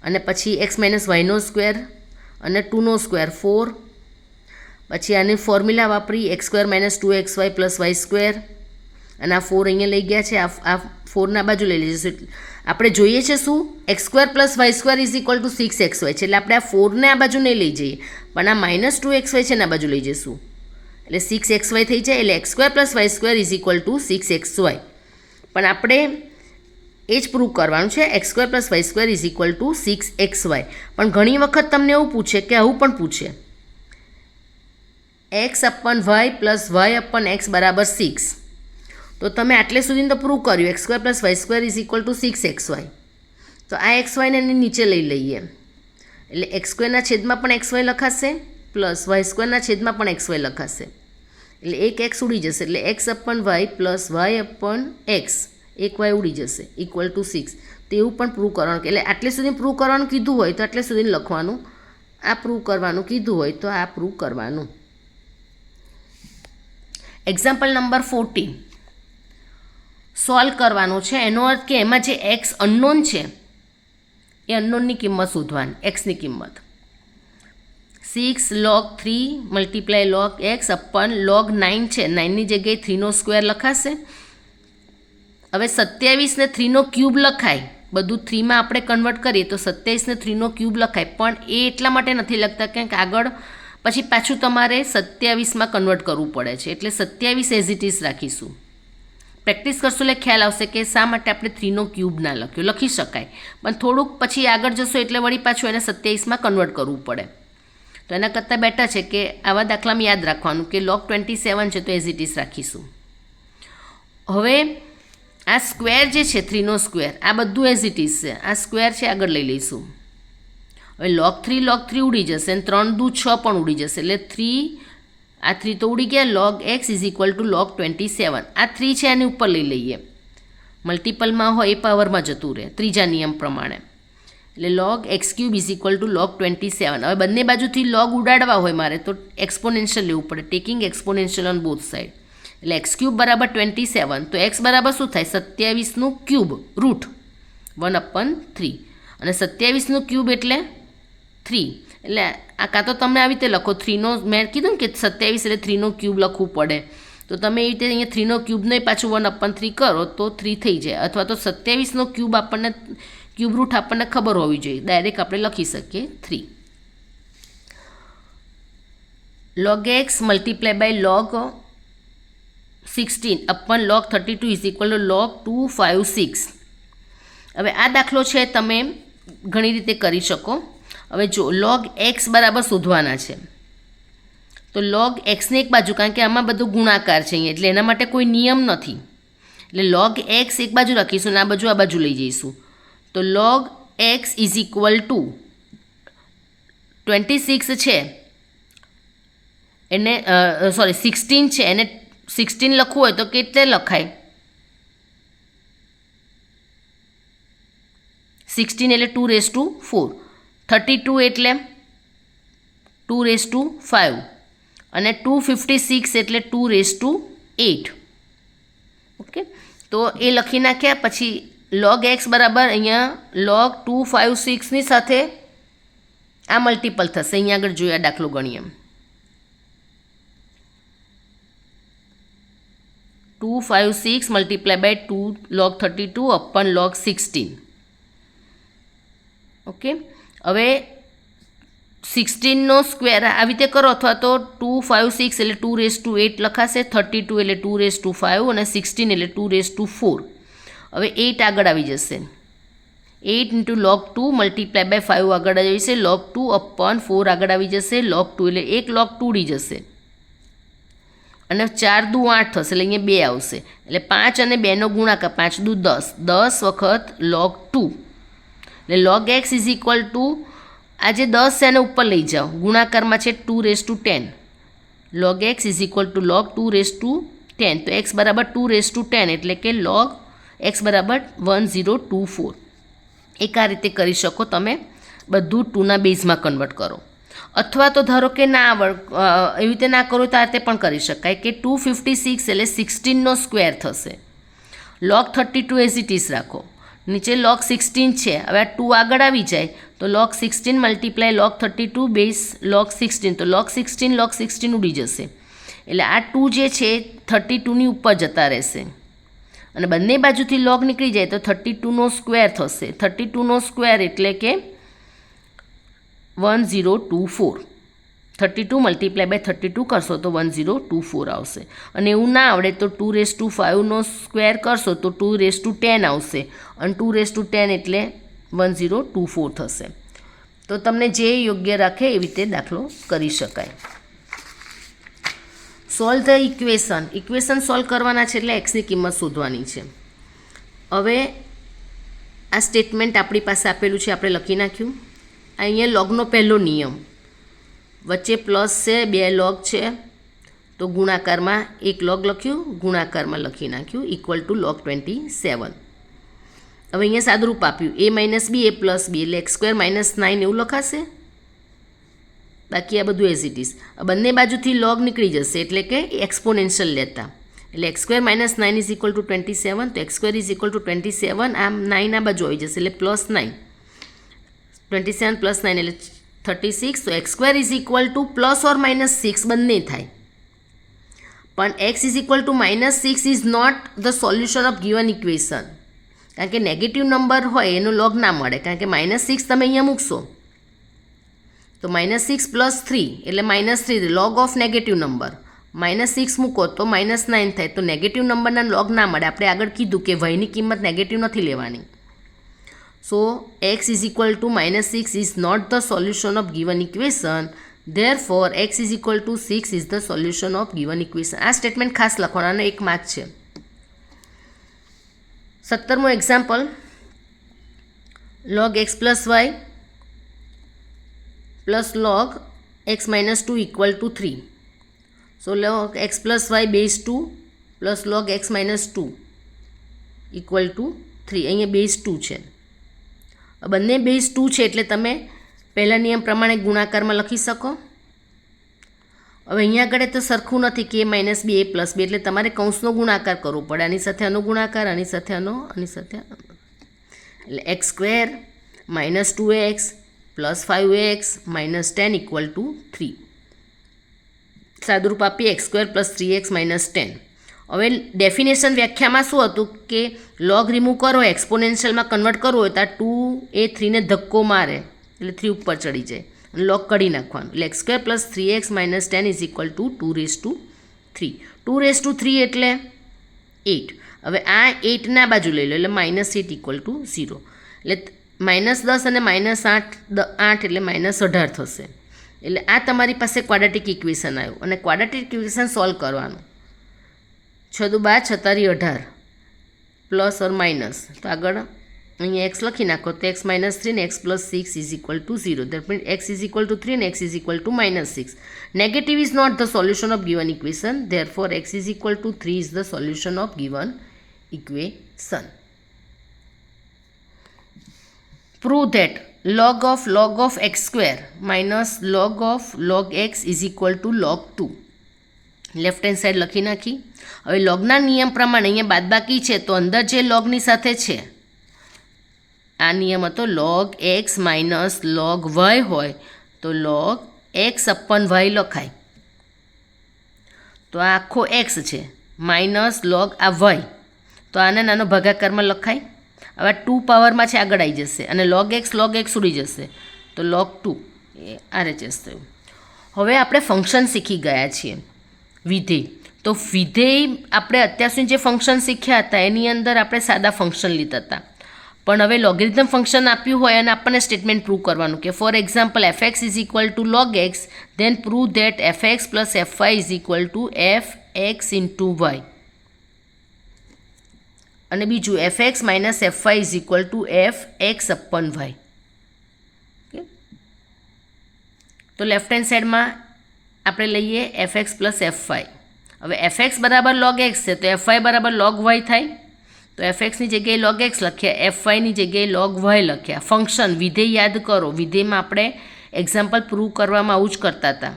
અને પછી એક્સ માઇનસ વાયનો સ્ક્વેર અને 2નો સ્ક્વેર 4. પછી આની ફોર્મ્યુલા વાપરી X square minus 2xy plus Y square, અને આ 4 અહીંયા લઈ ગયા છે, આ 4ના બાજુ લઈ લઈશું. આપણે જોઈએ છે શું, X square plus Y square is equal to 6xy છે, એટલે આપણે આ 4ને આ બાજુ નહીં લઈ જઈએ, પણ આ માઇનસ 2xy છે ને આ બાજુ લઈ જઈશું, એટલે 6xy થઈ જાય. એટલે X square plus Y square is equal to 6xy. પણ આપણે એ જ પ્રૂવ કરવાનું છે, X square plus Y square is equal to 6xy. પણ ઘણી વખત તમને એવું પૂછે કે આવું પણ પૂછે, X upon Y plus Y upon X બરાબર 6. તો તમે આટલે સુધી તો પ્રૂવ કર્યું, X square plus Y square is equal to 6xy. તો આ એક્સવાયને નીચે લઈ લઈએ, એટલે એક્સ સ્ક્વેરના છેદમાં પણ એક્સવાય લખાશે, પ્લસ વાય સ્ક્વેરના છેદમાં પણ એક્સવાય લખાશે, એટલે એક એક્સ ઉડી જશે, એટલે X upon Y plus Y upon X, એક વાય ઉડી જશે, ઇક્વલ ટુ 6. તો એવું પણ પ્રૂવ કરવાનું, એટલે આટલે સુધી પ્રૂવ કરવાનું કીધું હોય તો આટલે સુધી લખવાનું, આ પ્રૂવ કરવાનું કીધું હોય તો આ પ્રૂવ કરવાનું. એક્ઝામ્પલ નંબર 14 સોલ્વ કરવાનું છે. એનો અર્થ કે એમાં જે એક્સ અનનોન છે એ અનનોનની કિંમત શોધવાની, એક્સની કિંમત. 6 log 3 multiply log x અપન log 9 છે, 9ની જગ્યાએ 3નો સ્ક્વેર લખાશે. હવે 27 ને 3નો ક્યુબ લખાય, બધું 3માં આપણે કન્વર્ટ કરીએ તો 27 ને 3નો ક્યુબ લખાય, પણ એ એટલા માટે નથી લખતા કે આગળ પછી પાછું તમારે 27માં કન્વર્ટ કરવું પડે છે, એટલે 27 એઝ ઇટ ઇઝ રાખીશું. પ્રેક્ટિસ કરશો એટલે ખ્યાલ આવશે કે શા માટે આપણે 3નો ક્યુબ ના લખ્યો. લખી શકાય, પણ થોડુંક પછી આગળ જશો એટલે વળી પાછું એને 27માં કન્વર્ટ કરવું પડે. તો એના કરતાં બેટર છે કે આવા દાખલામાં યાદ રાખવાનું કે log 27 છે તો એઝ ઇટ ઇઝ રાખીશું. હવે આ સ્ક્વેર જે છે 3નો સ્ક્વેર, આ બધું એઝ ઇટ ઇઝ છે, આ સ્ક્વેર છે આગળ લઈ લઈશું. હવે log 3 ઉડી જશે અને 3 દુ 6 પણ ઉડી જશે, એટલે 3 આ 3 તો ઉડી ગયા. log x is equal to log 27, આ 3 છે એની ઉપર લઈ લઈએ, મલ્ટિપલમાં હોય એ પાવરમાં જતું રહે ત્રીજા નિયમ પ્રમાણે, એટલે log x cube is equal to log 27. હવે બંને બાજુથી log ઉડાડવા હોય મારે તો એક્સપોનેન્શિયલ લેવું પડે, taking exponential on both side. એટલે એક્સ ક્યુબ બરાબર 27, તો એક્સ બરાબર શું થાય, 27નું ક્યુબ રૂટ 1/3, અને 27નું ક્યુબ એટલે 3. એટલે આ કાં તો તમે આવી રીતે લખો, 3નો મેં કીધું ને કે 27 એટલે 3નો ક્યુબ લખવું પડે, તો તમે એવી રીતે અહીંયા 3નો ક્યુબને પાછું 1/3 કરો તો 3 થઈ જાય, અથવા તો 27નો ક્યુબ આપણને ક્યુબ રૂટ આપણને ખબર હોવી જોઈએ, ડાયરેક્ટ આપણે લખી શકીએ 3. log x multiply by log 16 upon log 32 is equal to log 256. હવે આ દાખલો છે તમે ઘણી રીતે કરી શકો. હવે જો log x બરાબર શોધવાના છે તો log xને એક બાજુ, કારણ કે આમાં બધું ગુણાકાર છે અહીંયા, એટલે એના માટે કોઈ નિયમ નથી, એટલે log x એક બાજુ રાખીશું અને આ બાજુ લઈ જઈશું. તો log x is equal two 26 છે એને 16 છે, એને 16 લખવું હોય તો કેટલે લખાય, 16 એટલે 2⁴, 32 એટલે 2⁵, અને 256 એટલે 2⁸. ઓકે, તો એ લખી નાખ્યા. પછી log x બરાબર અહીંયા log 256ની સાથે આ મલ્ટિપલ થશે, અહીંયા આગળ જોયા દાખલો ગણીએ, 256 multiply by 2 log 32 upon log 16. Okay, હવે 16નો સ્ક્વેર આવી રીતે કરો, અથવા તો 256 એટલે 2⁸ લખાશે, 32 એટલે 2⁵ અને 16 એટલે 2⁴. હવે 8 આગળ આવી જશે, 8 into log 2 મલ્ટીપ્લાય બાય 5 આગળ આવી જશે, log 2 અપન 4 આગળ આવી જશે, log 2 એટલે 1 log 2 ઉડી જશે, અને 4 દુ 8 થશે, એટલે અહીંયા 2 આવશે, એટલે 5 અને 2નો ગુણાકાર, 5 દુ 10, 10 વખત log 2, એટલે log x is equal two આ જે 10 છે એને ઉપર લઈ જાઓ, ગુણાકારમાં છે 2^10. log x is equal to log 2^10. તો x બરાબર 2^10 એટલે કે log x બરાબર 1024. એક આ રીતે કરી શકો તમે, બધું 2ના બેઝમાં કન્વર્ટ કરો. અથવા તો ધારો કે ના એવી રીતે ના કરો તો આ રીતે પણ કરી શકાય કે 256 એટલે 16નો સ્ક્વેર થશે. log 32 એઝ ઇટ ઇઝ રાખો, નીચે log 16 છે. હવે આ 2 આગળ આવી જાય તો log 16 multiply log 32 base log 16, તો log 16 ઉડી જશે. એટલે આ 2 જે છે 32ની ઉપર જતા રહેશે અને બંને બાજુથી log નીકળી જાય તો 32નો સ્ક્વેર થશે. 32નો સ્ક્વેર એટલે કે 1024. 32 મલ્ટીપ્લાય બાય 32 કરશો તો 1024 આવશે. અને એવું ના આવડે તો 2^5નો સ્ક્વેર કરશો તો 2^10 આવશે અને 2^10 એટલે 1024 થશે. તો તમને જે યોગ્ય રાખે એવી રીતે દાખલો કરી શકાય. સોલ્વ ધ ઇક્વેશન સોલ્વ કરવાના છે એટલે એક્સની કિંમત શોધવાની છે. હવે આ સ્ટેટમેન્ટ આપણી પાસે આપેલું છે, આપણે લખી નાખ્યું. અહીંયા લોગનો પહેલો નિયમ, વચ્ચે પ્લસ છે, 2 log છે તો ગુણાકારમાં 1 log લખ્યું, ગુણાકારમાં લખી નાખ્યું ઇક્વલ ટુ log 27. હવે અહીંયા સાદુરૂપ આપ્યું a - b a + b એટલે x² - 9 એવું લખાશે. બાકી આ બધું એઝ ઇટ ઇઝ. બંને બાજુથી log નીકળી જશે એટલે કે એક્સપોનેન્શિયલ લેતા, એટલે x² - 9 ઇઝ ઇક્વલ ટુ 27. તો x² ઇઝ ઇક્વલ ટુ 27, આમ 9 આ બાજુ આવી જશે એટલે +9. 27 + 9 એટલે 36. તો x² ઇઝ ઇક્વલ ટુ ±6 બંને થાય. પણ x is equal to -6 is not the solution of given equation. કારણ કે નેગેટિવ નંબર હોય એનો log ના મળે, કારણ કે -6 તમે અહીંયા મૂકશો તો -6 + 3 એટલે -3, log ઓફ નેગેટિવ નંબર. -6 મૂકો તો -9 થાય, તો નેગેટિવ નંબરના log ના મળે. આપણે આગળ કીધું કે y ની કિંમત નેગેટિવ નથી લેવાની. So x is equal to -6 is not the solution of given equation. Therefore x is equal to 6 is the solution of given equation. આ સ્ટેટમેન્ટ ખાસ લખવાનું, આનો 1 માર્ક છે. 17મું example, log x + y plus log x - 2 equal to 3. So log x + y base 2 plus log x - 2 equal to 3. અહીંયા base 2 છે. બંને base 2 છે એટલે તમે પહેલા નિયમ પ્રમાણે ગુણાકારમાં લખી શકો. હવે અહીંયા આગળ તો સરખું નથી કે a - b a + b એટલે તમારે કૌંસનો ગુણાકાર કરવો પડે. આની સાથે આનો ગુણાકાર, આની સાથે આનો, આની સાથે એટલે x² - 2x + 5x - 10 equal to 3. સાદુરૂપ આપીએ x² + 3x - 10. હવે ડેફિનેશન વ્યાખ્યામાં શું હતું કે log રિમૂવ કરો, એક્સપોનેન્શિયલમાં કન્વર્ટ કરવું હોય તો 2 એ 3ને ધક્કો મારે એટલે 3 ઉપર ચડી જાય અને log કાઢી નાખવાનું. એટલે x² + 3x - 10 is equal two 2^3. 2^3 એટલે 8. હવે આ 8 બાજુ લઈ લો એટલે -8 ઇક્વલ ટુ 0. એટલે -10 અને -8 એટલે -18 થશે. એટલે આ તમારી પાસે ક્વાડ્રેટિક ઇક્વેશન આવ્યું અને ક્વાડ્રેટિક ઇક્વેશન સોલ્વ કરવાનું. 6 × 2 = 18 પ્લસ ઓર માઇનસ, તો આગળ અહીંયા x લખી નાખો તો x - 3 ને x + 6 is equal to 0. That means x is equal to 3 અને x is equal to -6. Negative is not the solution of given equation. Therefore x is equal to 3 is the solution of given equation. Prove that log of x² minus log x is equal to log 2. Left hand side લખી નાખી. હવે લોગના નિયમ પ્રમાણે અહીંયા બાદબાકી છે તો અંદર જે લોગની સાથે છે આ નિયમ હતો log x minus log y હોય તો log x upon y લખાય. તો આ આખો x છે માઇનસ log આ y, તો આને નાનો ભાગાકારમાં લખાય. હવે 2 પાવરમાં છે આગળ આવી જશે અને log x ઉડી જશે તો log 2 એ RHS થયું. હવે આપણે ફંક્શન શીખી ગયા છીએ, વિધેય. તો વિધેય આપણે અત્યાર સુધી જે ફંક્શન શીખ્યા હતા એની અંદર આપણે સાદા ફંક્શન લીધા હતા, પણ હવે લોગેરિધમ ફંક્શન આપ્યું હોય અને આપણને સ્ટેટમેન્ટ પ્રૂવ કરવાનું કે for example fx is equal to log x, then prove that fx plus fy is equal to fx into y. અને બીજું fx minus fy is equal to fx upon y. Okay, તો left hand સાઈડમાં આપણે લઈએ fx plus fy. હવે fx બરાબર log x છે તો fy બરાબર log y થાય. તો fxની જગ્યાએ log x લખ્યા, fyની જગ્યાએ log y લખ્યા. ફંક્શન વિધેય યાદ કરો, વિધેયમાં આપણે એક્ઝામ્પલ પ્રૂવ કરવામાં આવું જ કરતા હતા.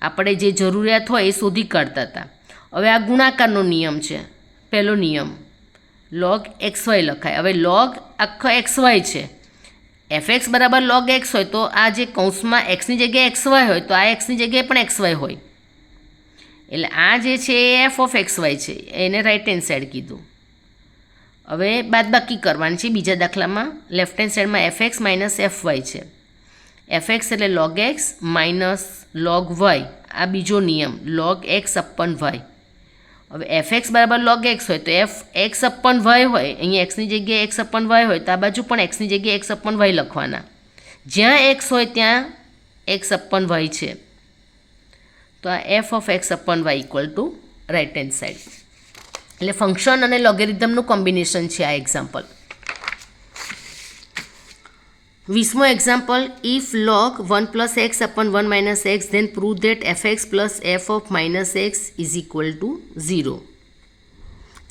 આપણે જે જરૂરિયાત હોય એ શોધી કાઢતા હતા. હવે આ ગુણાકારનો નિયમ છે. પહેલો નિયમ log xy લખાય. હવે log આખો xy છે, fx બરાબર log x હોય તો આ જે કૌંસમાં xની જગ્યાએ xy હોય તો આ xની જગ્યાએ પણ xy હોય. એટલે આ જે છે એ f ઓફ xy છે, એને રાઇટ હેન્ડ સાઈડ કીધું. હવે બાદબાકી કરવાની છે બીજા દાખલામાં. લેફ્ટ હેન્ડ સાઈડમાં fx માઇનસ fy છે. fx એટલે log x minus log y, આ બીજો નિયમ log x અપન y. હવે fx બરાબર log x હોય તો x અપન y હોય, અહીંયા xની જગ્યાએ x અપન y હોય તો આ બાજુ પણ xની જગ્યાએ x અપન y લખવાના. જ્યાં x હોય ત્યાં x અપન y છે. તો આ f of x upon y equal to right hand side. એટલે ફંક્શન અને લોગેરિધમનું કોમ્બિનેશન છે આ એક્ઝામ્પલ. 20મો example, if log 1 plus x upon 1 minus x then prove that fx plus f of minus x is equal to 0.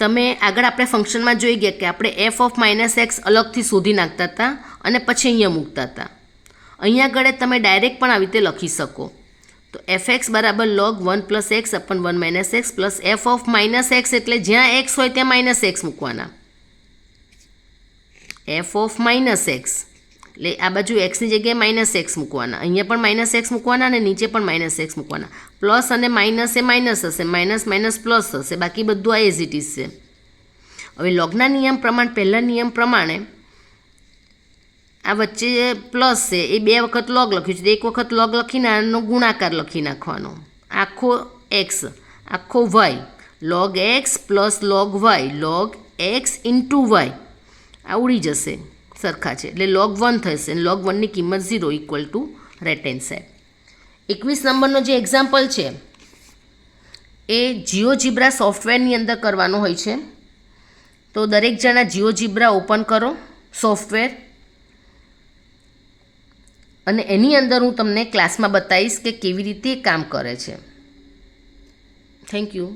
તમે આગળ આપણે ફંક્શનમાં જોઈ ગયા કે આપણે f ઓફ માઇનસ એક્સ અલગથી શોધી નાખતા હતા અને પછી અહીંયા મૂકતા હતા. અહીંયા આગળ તમે ડાયરેક્ટ પણ આવી રીતે લખી શકો. તો fx બરાબર log 1 plus x upon 1 minus x plus f of minus x એટલે જ્યાં x હોય ત્યાં માઇનસ એક્સ મૂકવાના. f ઓફ માઇનસ એક્સ એટલે આ બાજુ એક્સની જગ્યાએ માઇનસ એક્સ મૂકવાના, અહીંયા પણ માઇનસ એક્સ મૂકવાના અને નીચે પણ માઇનસ એક્સ મૂકવાના. પ્લસ અને માઇનસ એ માઇનસ હશે, માઇનસ માઇનસ પ્લસ હશે, બાકી બધું આ એઝ ઇટ ઇઝ છે. હવે લોગના નિયમ પ્રમાણે, પહેલા નિયમ પ્રમાણે આ વચ્ચે પ્લસ છે એ 2 વખત લોગ લખ્યું છે, એક વખત લોગ લખીને આનો ગુણાકાર લખી નાખવાનો. આખો એક્સ આખો Y, log X plus log Y, log X into Y આ ઉડી જશે, સરખા છે એટલે log 1 થશે અને log 1ની કિંમત 0 equal to right hand side. 21 નંબરનો જે એક્ઝામ્પલ છે એ જીઓજીબ્રા સોફ્ટવેરની અંદર કરવાનો હોય છે. તો દરેક જણા જીઓજીબ્રા ઓપન કરો સોફ્ટવેર, અને એની અંદર હું તમને ક્લાસમાં બતાવીશ કે કેવી રીતે કામ કરે છે. Thank you.